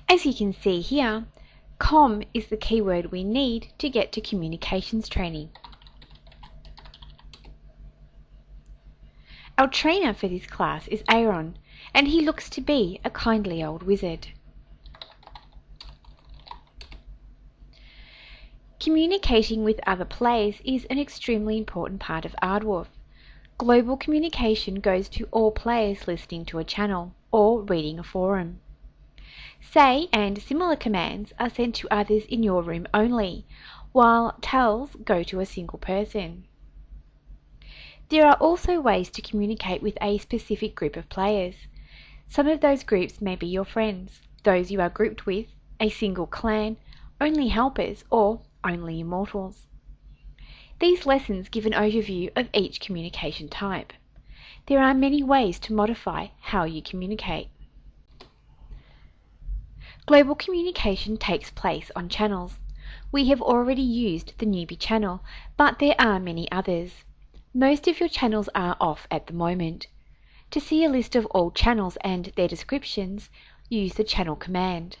As you can see here, com is the keyword we need to get to communications training. Our trainer for this class is Aaron, and he looks to be a kindly old wizard. Communicating with other players is an extremely important part of Aardwolf. Global communication goes to all players listening to a channel or reading a forum. Say and similar commands are sent to others in your room only, while tells go to a single person. There are also ways to communicate with a specific group of players. Some of those groups may be your friends, those you are grouped with, a single clan, only helpers, or only immortals. These lessons give an overview of each communication type. There are many ways to modify how you communicate. Global communication takes place on channels. We have already used the newbie channel, but there are many others. Most of your channels are off at the moment. To see a list of all channels and their descriptions, use the channel command.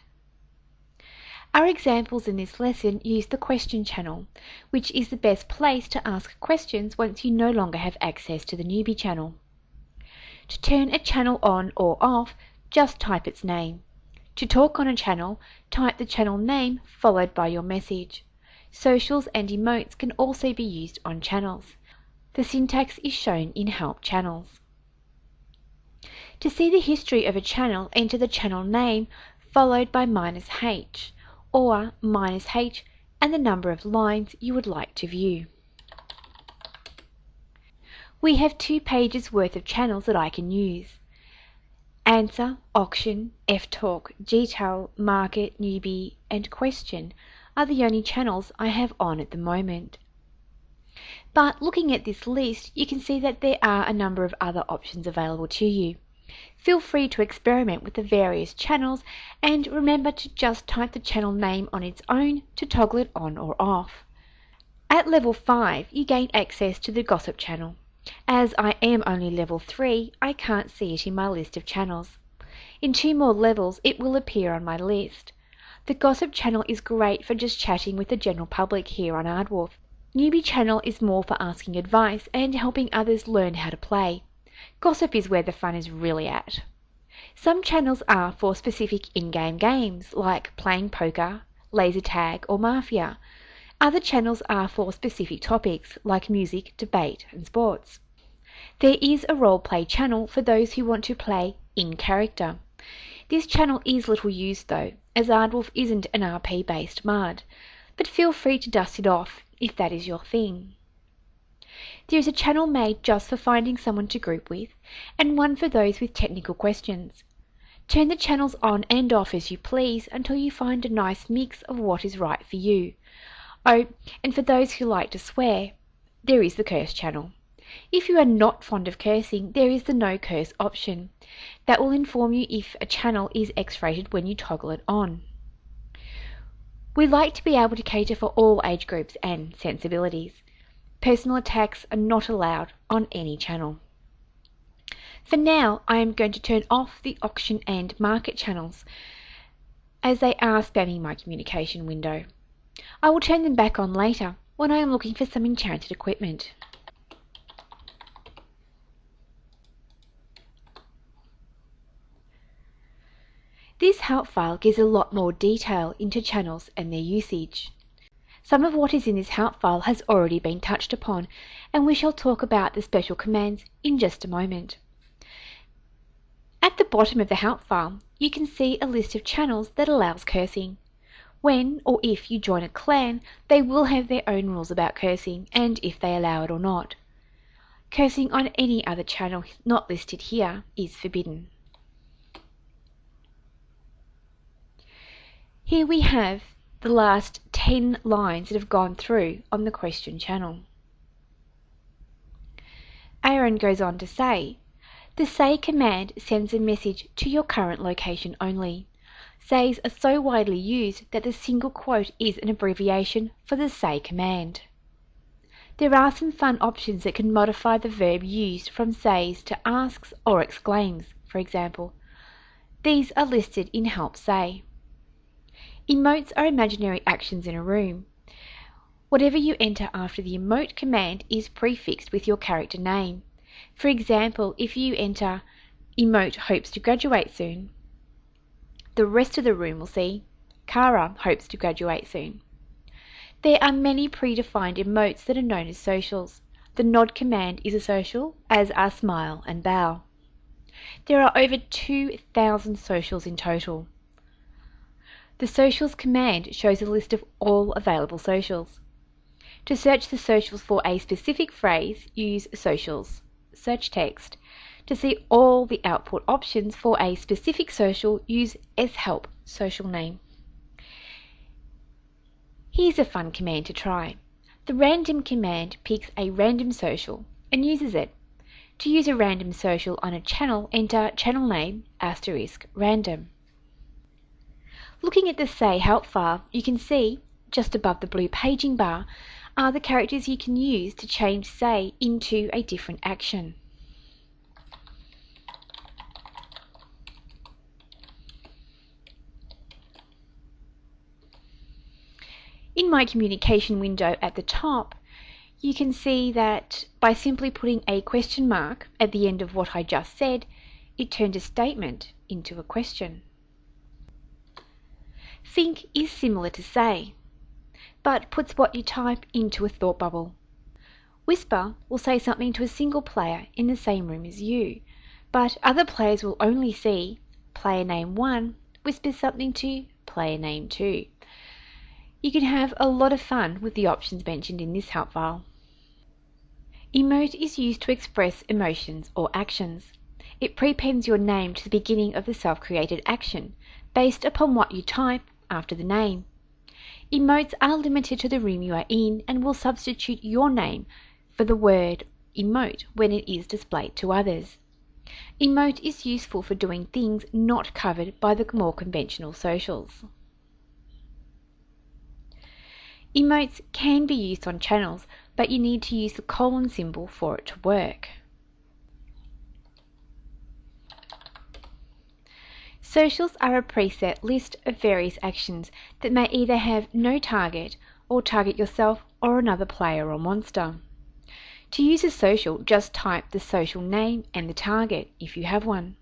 Our examples in this lesson use the question channel, which is the best place to ask questions once you no longer have access to the newbie channel. To turn a channel on or off, just type its name. To talk on a channel, type the channel name followed by your message. Socials and emotes can also be used on channels. The syntax is shown in Help Channels. To see the history of a channel, enter the channel name followed by -H, or -H and the number of lines you would like to view. We have 2 pages worth of channels that I can use. Answer, Auction, F-Talk, G-Tel, Market, Newbie, and Question are the only channels I have on at the moment. But looking at this list, you can see that there are a number of other options available to you. Feel free to experiment with the various channels, and remember to just type the channel name on its own to toggle it on or off. At level 5, you gain access to the Gossip channel. As I am only level 3, I can't see it in my list of channels. In 2 more levels, it will appear on my list. The Gossip channel is great for just chatting with the general public here on Aardwolf. Newbie channel is more for asking advice and helping others learn how to play. Gossip is where the fun is really at. Some channels are for specific in-game games, like playing poker, laser tag, or Mafia. Other channels are for specific topics, like music, debate, and sports. There is a role-play channel for those who want to play in character. This channel is little used though, as Aardwolf isn't an RP-based MUD, but feel free to dust it off if that is your thing. There is a channel made just for finding someone to group with, and one for those with technical questions. Turn the channels on and off as you please until you find a nice mix of what is right for you. Oh, and for those who like to swear, there is the curse channel. If you are not fond of cursing, there is the no curse option. That will inform you if a channel is X-rated when you toggle it on. We like to be able to cater for all age groups and sensibilities. Personal attacks are not allowed on any channel. For now, I am going to turn off the auction and market channels, as they are spamming my communication window. I will turn them back on later, when I am looking for some enchanted equipment. This help file gives a lot more detail into channels and their usage. Some of what is in this help file has already been touched upon, and we shall talk about the special commands in just a moment. At the bottom of the help file, you can see a list of channels that allows cursing. When or if you join a clan, they will have their own rules about cursing, and if they allow it or not. Cursing on any other channel not listed here is forbidden. Here we have the last 10 lines that have gone through on the question channel. Aaron goes on to say, the say command sends a message to your current location only. Says are so widely used that the single quote is an abbreviation for the say command. There are some fun options that can modify the verb used from says to asks or exclaims, for example. These are listed in Help Say. Emotes are imaginary actions in a room. Whatever you enter after the emote command is prefixed with your character name. For example, if you enter emote hopes to graduate soon, the rest of the room will see Kara hopes to graduate soon. There are many predefined emotes that are known as socials. The nod command is a social, as are smile and bow. There are over 2,000 socials in total. The socials command shows a list of all available socials. To search the socials for a specific phrase, use socials, search text. To see all the output options for a specific social, use shelp, social name. Here's a fun command to try. The random command picks a random social and uses it. To use a random social on a channel, enter channel name *random. Looking at the Say help file, you can see, just above the blue paging bar, are the characters you can use to change Say into a different action. In my communication window at the top, you can see that by simply putting a question mark at the end of what I just said, it turned a statement into a question. Think is similar to Say, but puts what you type into a thought bubble. Whisper will say something to a single player in the same room as you, but other players will only see player name 1 whisper something to player name 2. You can have a lot of fun with the options mentioned in this help file. Emote is used to express emotions or actions. It prepends your name to the beginning of the self-created action, based upon what you type after the name. Emotes are limited to the room you are in and will substitute your name for the word emote when it is displayed to others. Emote is useful for doing things not covered by the more conventional socials. Emotes can be used on channels, but you need to use the colon symbol for it to work. Socials are a preset list of various actions that may either have no target or target yourself or another player or monster. To use a social, just type the social name and the target if you have one.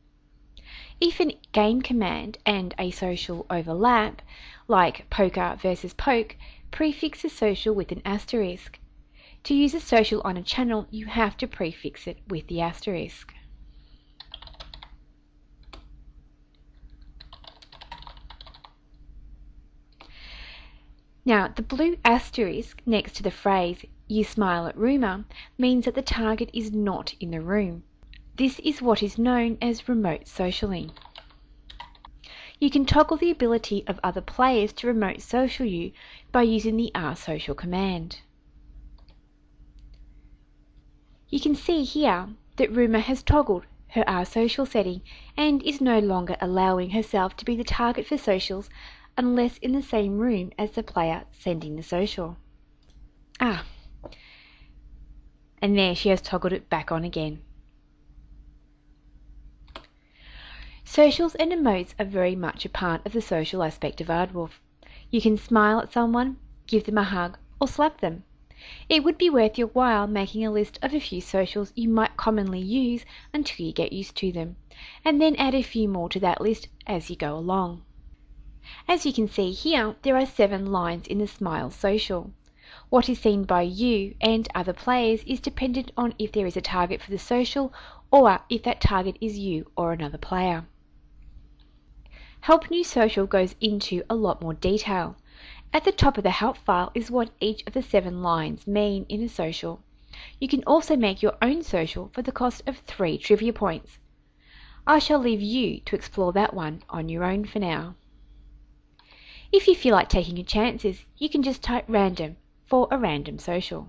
If a game command and a social overlap, like poker versus poke, prefix a social with an asterisk. To use a social on a channel, you have to prefix it with the asterisk. Now, the blue asterisk next to the phrase, "You smile at rumour," means that the target is not in the room. This is what is known as remote socialing. You can toggle the ability of other players to remote social you by using the rsocial command. You can see here that Rumour has toggled her rsocial setting and is no longer allowing herself to be the target for socials unless in the same room as the player sending the social. And there she has toggled it back on again. Socials and emotes are very much a part of the social aspect of Aardwolf. You can smile at someone, give them a hug, or slap them. It would be worth your while making a list of a few socials you might commonly use until you get used to them, and then add a few more to that list as you go along. As you can see here, there are 7 lines in the smile social. What is seen by you and other players is dependent on if there is a target for the social or if that target is you or another player. Help New Social goes into a lot more detail. At the top of the help file is what each of the 7 lines mean in a social. You can also make your own social for the cost of 3 trivia points. I shall leave you to explore that one on your own for now. If you feel like taking your chances, you can just type random for a random social.